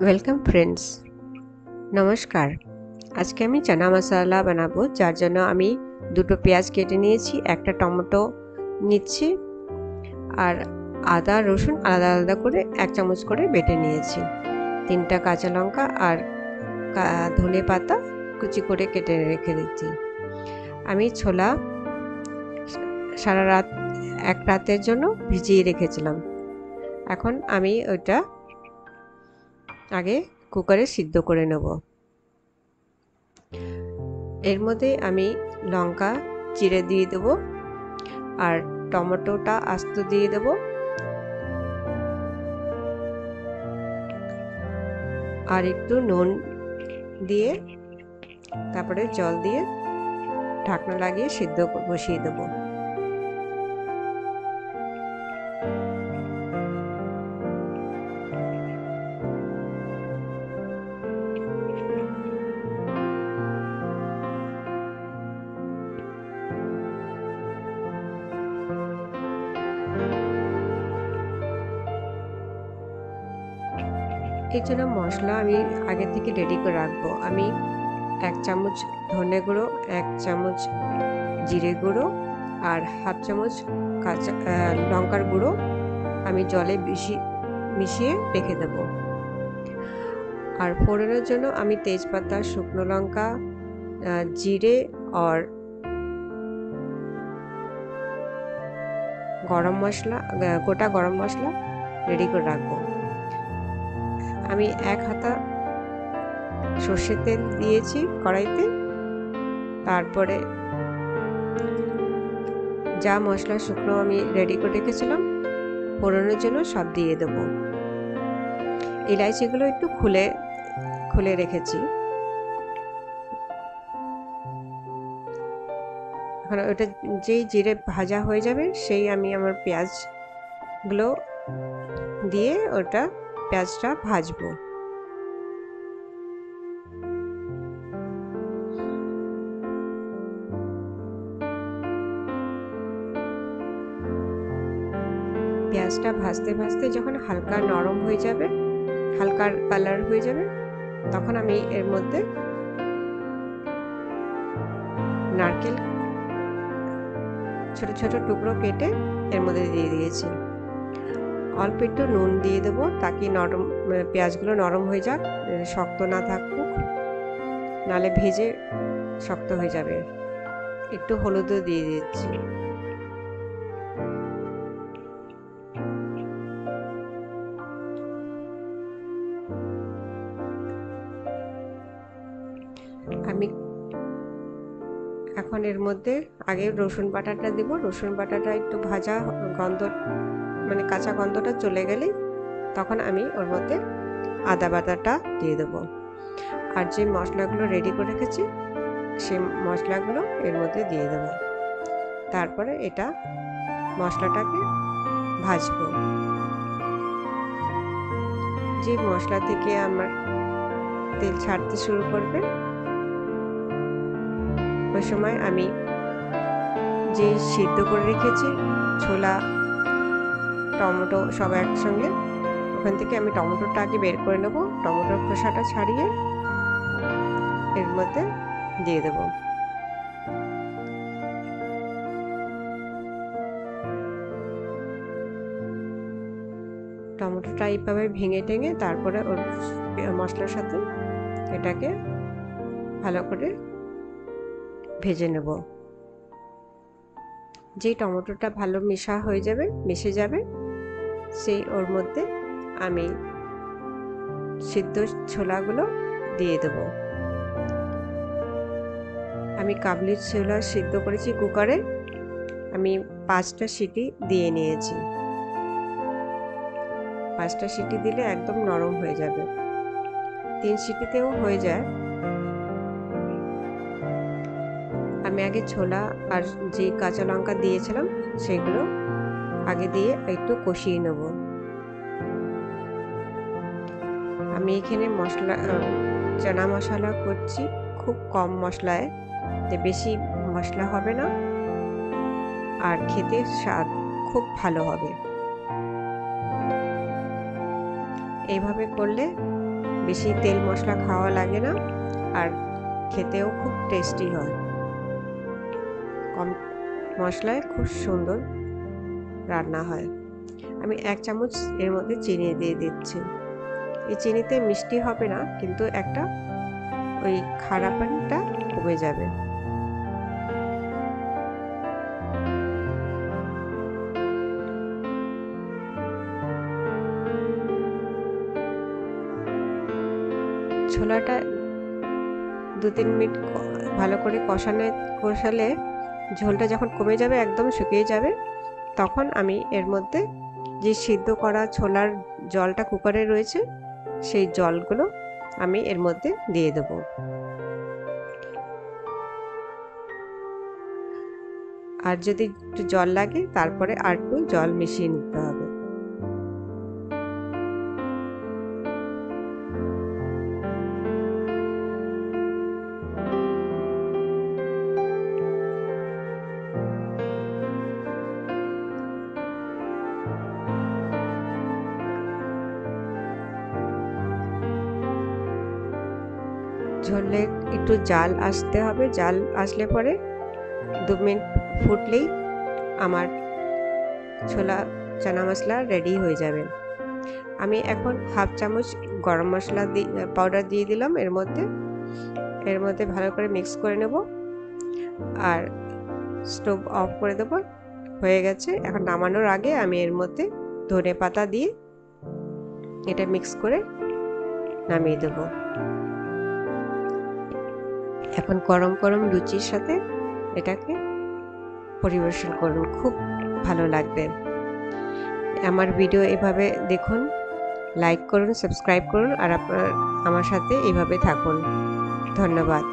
Welcome friends, নমস্কার। আজকে আমি চানা মশলা বানাবো, যার জন্য আমি দুটো পেঁয়াজ কেটে নিয়েছি, একটা টমেটো নিচ্ছি আর আদা রসুন আলাদা আলাদা করে 1 চামচ করে বেটে নিয়েছি। 3টা কাঁচা লঙ্কা আর ধনে পাতা কুচি করে কেটে রেখে দিচ্ছি। আমি ছোলা সারা রাত এক রাতের জন্য ভিজিয়ে রেখেছিলাম। এখন আমি ওইটা আগে কুকারে সিদ্ধ করে নেব। এর মধ্যে আমি লঙ্কা চিড়ে দিয়ে দেবো আর টমেটোটা আস্ত দিয়ে দেবো আর একটু নুন দিয়ে তারপরে জল দিয়ে ঢাকনা লাগিয়ে সিদ্ধ বসিয়ে দেবো। এর জন্য মশলা আমি আগে থেকে রেডি করে রাখবো। আমি 1 চামচ ধনে গুঁড়ো, 1 চামচ জিরে গুঁড়ো আর হাফ চামচ কাঁচা লঙ্কার গুঁড়ো আমি জলে মিশিয়ে রেখে দেবো। আর ফোড়নের জন্য আমি তেজপাতা, শুকনো লঙ্কা, জিরে আর গরম মশলা, গোটা গরম মশলা রেডি করে রাখবো। আমি 1 হাতা সর্ষের তেল দিয়েছি কড়াইতে। তারপরে যা মশলা শুকনো আমি রেডি করে রেখেছিলাম ফোড়নের জন্য সব দিয়ে দেবো। ইলাইচিগুলো একটু খুলে রেখেছি। এখন ওটা যেই জিরে ভাজা হয়ে যাবে সেই আমি আমার পেঁয়াজগুলো দিয়ে পেঁয়াজটা ভাজবো। পেঁয়াজটা ভাজতে ভাজতে যখন হালকা নরম হয়ে যাবে, হালকা কালার হয়ে যাবে, তখন আমি এর মধ্যে নারকেল ছোট ছোট টুকরো কেটে এর মধ্যে দিয়ে দিয়েছি। অল্প একটু নুন দিয়ে দেবো তাকে পেঁয়াজগুলো নরম হয়ে যাক, শক্ত না থাকুক, নালে ভেজে শক্ত হয়ে যাবে। একটু হলুদও দিয়ে দিচ্ছি। আমি এখন এর মধ্যে আগে রসুন বাটাটা দেব। রসুন বাটাটা একটু ভাজা গন্ধ মানে কাঁচা গন্ধটা চলে গেলেই তখন আমি ওর মধ্যে আদা বাটাটা দিয়ে দেবো। আর যে মশলাগুলো রেডি করে রেখেছি সেই মশলাগুলো এর মধ্যে দিয়ে দেবো। তারপরে এটা মশলাটাকে ভাজবো। যে মশলা থেকে আমার তেল ছাড়তে শুরু করবে ওই সময় আমি যে সিদ্ধ করে রেখেছি ছোলা, টমেটো সব একসঙ্গে, ওখান থেকে আমি টমেটোটা আগে বের করে নেব। টমেটোর খোসাটা ছাড়িয়ে এর মধ্যে দিয়ে দেব। টমেটোটা এইভাবে ভেঙে টেঙে তারপরে ওর মশলার সাথে এটাকে ভালো করে ভেজে নেব। যেই টমেটোটা ভালো মিশে যাবে সেই ওর মধ্যে আমি সিদ্ধ ছোলাগুলো দিয়ে দেব। আমি কাবলি ছোলা সিদ্ধ করেছি কুকারে, আমি 5টা সিটি দিয়ে নিয়েছি। 5টা সিটি দিলে একদম নরম হয়ে যাবে, 3 সিটিতেও হয়ে যায়। আমি আগে ছোলা আর যে কাঁচা লঙ্কা দিয়েছিলাম সেগুলো আগে দিয়ে একটু কষিয়ে নেব। আমি এখানে চানা মশলা করছি খুব কম মশলায়, বেশি মশলা হবে না আর খেতে স্বাদ খুব ভালো হবে। এইভাবে করলে বেশি তেল মশলা খাওয়া লাগে না, আর খেতেও খুব টেস্টি হয়। কম মশলায় খুব সুন্দর রান্না হয়। আমি 1 চামচ এর মধ্যে চিনি দিয়ে দিচ্ছি। এই চিনিতে মিষ্টি হবে না, কিন্তু একটা ওই খারাপানিটা কমে যাবে। ছোলাটা 2-3 মিনিট ভালো করে কষালে ঝোলটা যখন কমে যাবে, একদম শুকিয়ে যাবে, তখন আমি এর মধ্যে যে সিদ্ধ করা ছোলার জলটা কুকারে রয়েছে, সেই জলগুলো আমি এর মধ্যে দিয়ে দেব। আর যদি একটু জল লাগে তারপরে আর একটু জল মিশিয়ে নিতে হবে। ঝোলে একটু জাল আসতে হবে, জাল আসলে পরে 2 মিনিট ফুটলেই আমার ছোলা চানা মশলা রেডি হয়ে যাবে। আমি এখন 1/2 চামচ গরম মশলা পাউডার দিয়ে দিলাম এর মধ্যে ভালো করে মিক্স করে নেব, আর স্টোভ অফ করে দেব। হয়ে গেছে। এখন নামানোর আগে আমি এর মধ্যে ধনেপাতা দিয়ে এটা মিক্স করে নামিয়ে দেব। এখন গরম গরম লুচির সাথে এটাকে পরিবেশন করুন, খুব ভালো লাগবে। আমার ভিডিও এভাবে দেখুন, লাইক করুন, সাবস্ক্রাইব করুন, আর আপনার আমার সাথে এইভাবে থাকুন। ধন্যবাদ।